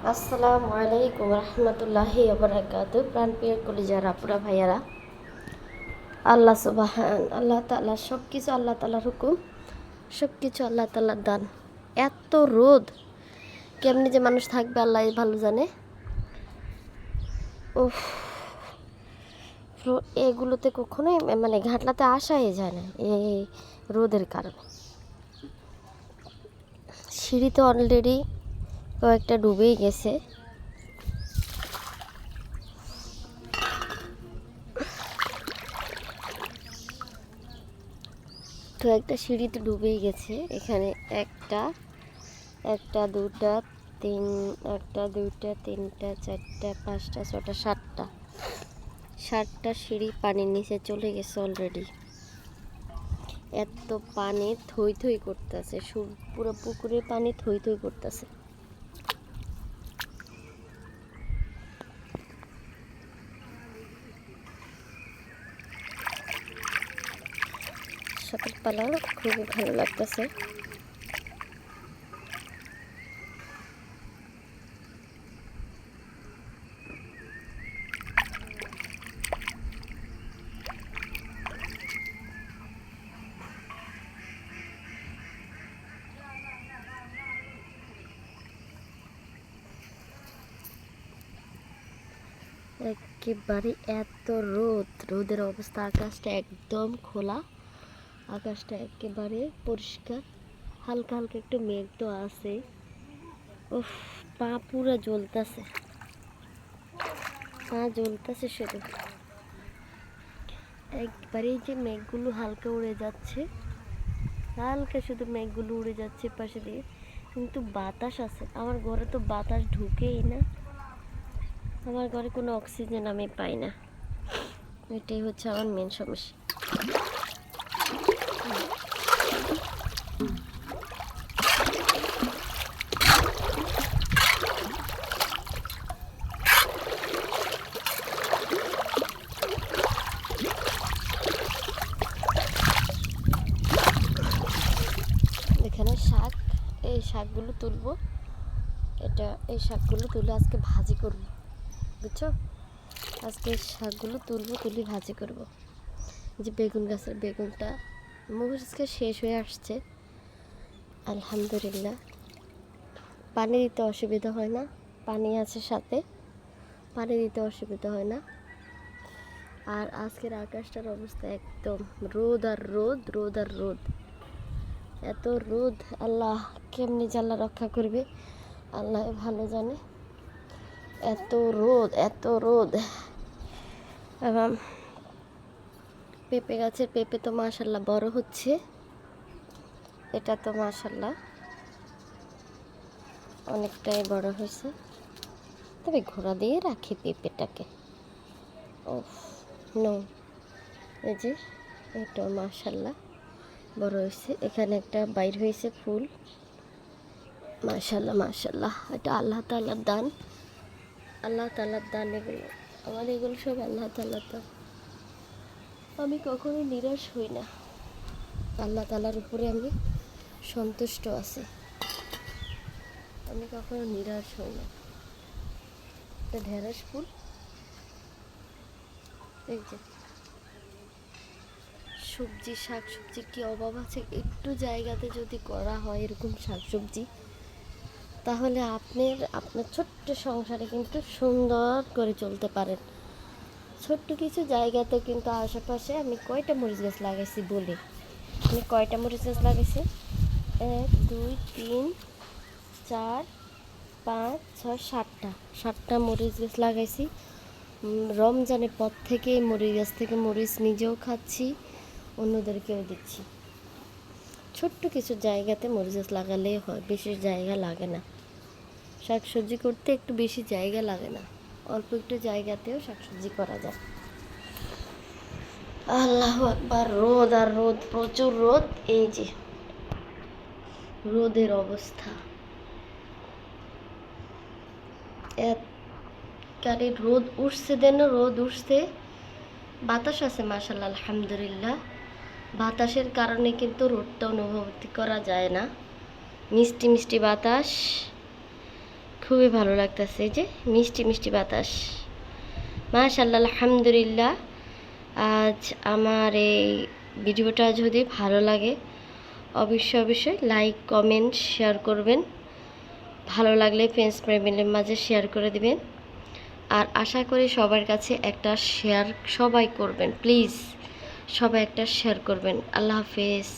আসসালামু আলাইকুম রহমতুল্লাহি ওবরাকাতু। প্রাণপ্রিয় কলিজার আপুরা ভাইয়ারা, আল্লাহ সুবহান আল্লাহ তাআলা সব কিছু আল্লাহ তাআলার হুকুম, সব কিছু আল্লাহ তাআলার দান। এত রোদ, কেমনি যে মানুষ থাকবে আল্লাহ ভালো জানে। উফ, এগুলোতে কখনোই মানে ঘাটলাতে আসাই যায় না এই রোদের কারণে। সিঁড়ি তো অলরেডি কয়েকটা ডুবেই গেছে। তো একটা সিঁড়িতে ডুবেই গেছে। এখানে একটা একটা দুটা তিন একটা দুইটা তিনটা চারটা পাঁচটা ছটা সাতটা সিঁড়ি পানির নিচে চলে গেছে অলরেডি। এত পানি থই থই করতেছে, পুরো পুকুরের পানি থই থই করতেছে। সকালবেলা খুবই ভালো লাগতেছে। একেবারে এত রোদের অবস্থা, আকাশটা একদম খোলা, আকাশটা একেবারে পরিষ্কার, হালকা হালকা একটু মেঘ তো আছে। উফ, পা পুরা জ্বলতেছে, পা জ্বলতেছে শুধু। একবারে যে মেঘগুলো হালকা উড়ে যাচ্ছে, হালকা শুধু মেঘগুলো উড়ে যাচ্ছে পাশে দিয়ে, কিন্তু বাতাস আছে। আমার ঘরে তো বাতাস ঢুকেই না, আমার ঘরে কোনো অক্সিজেন আমি পাই না। এটাই হচ্ছে আমার মেন সমস্যা। এখানে শাক, এই শাকগুলো তুলবো, এই শাকগুলো তুলে আজকে ভাজি করব, বুঝছো? আজকে শাকগুলো তুলি ভাজি করব। যে বেগুন গাছের বেগুনটা মরিচকে শেষ হয়ে আসছে, আলহামদুলিল্লাহ। পানি দিতে অসুবিধা হয় না, পানি আছে সাথে, পানি দিতে অসুবিধা হয় না। আর আজকের আকাশটার অবস্থা একদম রোদ আর রোদ, রোদ আর রোদ, এত রোদ। আল্লাহ কেমনি জাল্লা রক্ষা করবে আল্লাহ ভালো জানে। এত রোদ, এত রোদ। এবং পেঁপে গাছের পেঁপে তো মাশাল্লাহ বড় হচ্ছে, এটা তো মাশাল্লাহ অনেকটাই বড় হয়েছে। তবে ঘোড়া দিয়ে রাখি পেঁপেটাকে। ও নো, এই যে এটা মাশাল্লাহ বড় হয়েছে। এখানে একটা বাইর হয়েছে ফুল, মাশাল্লাহ মাশাল্লাহ। এটা আল্লাহ তাআলার দান, আল্লাহ তাআলার দান। এগুলো আমার, এগুলো সব আল্লাহ তাআলার দান। আমি কখনো নিরাশ হই না, আল্লাহ তাআলার উপরে আমি সন্তুষ্ট আছি, আমি কখনো নিরাশ হই না। এটা ঢেঁড়স ফুল, এই যে সবজি, শাক সবজির কি অভাব আছে? একটু জায়গাতে যদি করা হয় এরকম শাক সবজি, তাহলে আপনার ছোট্ট সংসারে কিন্তু সুন্দর করে চলতে পারেন। ছোট্ট কিছু জায়গাতে কিন্তু আশেপাশে আমি কয়টা মরিচ গাছ লাগাইছি বলে, আমি কয়টা মরিচ গাছ লাগাইছি? 1 2 3 4 5 6 7টা মরিচ গাছ লাগাইছি। রমজানের পর থেকে মরিচ গাছ থেকে মরিচ নিজেও খাচ্ছি, অন্যদেরকেও দিচ্ছি। ছোট্ট কিছু জায়গাতে মরিচ গাছ লাগালেই হয়, বেশি জায়গা লাগে না। শাকসবজি করতে একটু বেশি জায়গা লাগে না, অল্প একটু জায়গাতেও শাকসবজি করা যায়। আল্লাহু আকবার, রোদ আর রোদ, প্রচুর রোদ। এই যে রোদের অবস্থা, কারে রোদ উঠছে, দেন রোদ উঠছে, বাতাস আছে মাশাআল্লাহ আলহামদুলিল্লাহ। বাতাসের কারণে কিন্তু রোদটা অনুভূতি করা যায় না, মিষ্টি মিষ্টি বাতাস, খুবই ভালো লাগতেছে, এই যে মিষ্টি মিষ্টি বাতাস। মাশাআল্লাহ, আলহামদুলিল্লাহ। আজ আমার এই ভিডিওটা যদি ভালো লাগে অবশ্যই অবশ্যই লাইক কমেন্ট শেয়ার করবেন। ভালো লাগলে ফ্রেন্ডস ফ্যামিলির মাঝে শেয়ার করে দিবেন। আর আশা করি সবার কাছে একটা শেয়ার সবাই করবেন, প্লিজ সবাই একটা শেয়ার করবেন। আল্লাহ হাফেজ।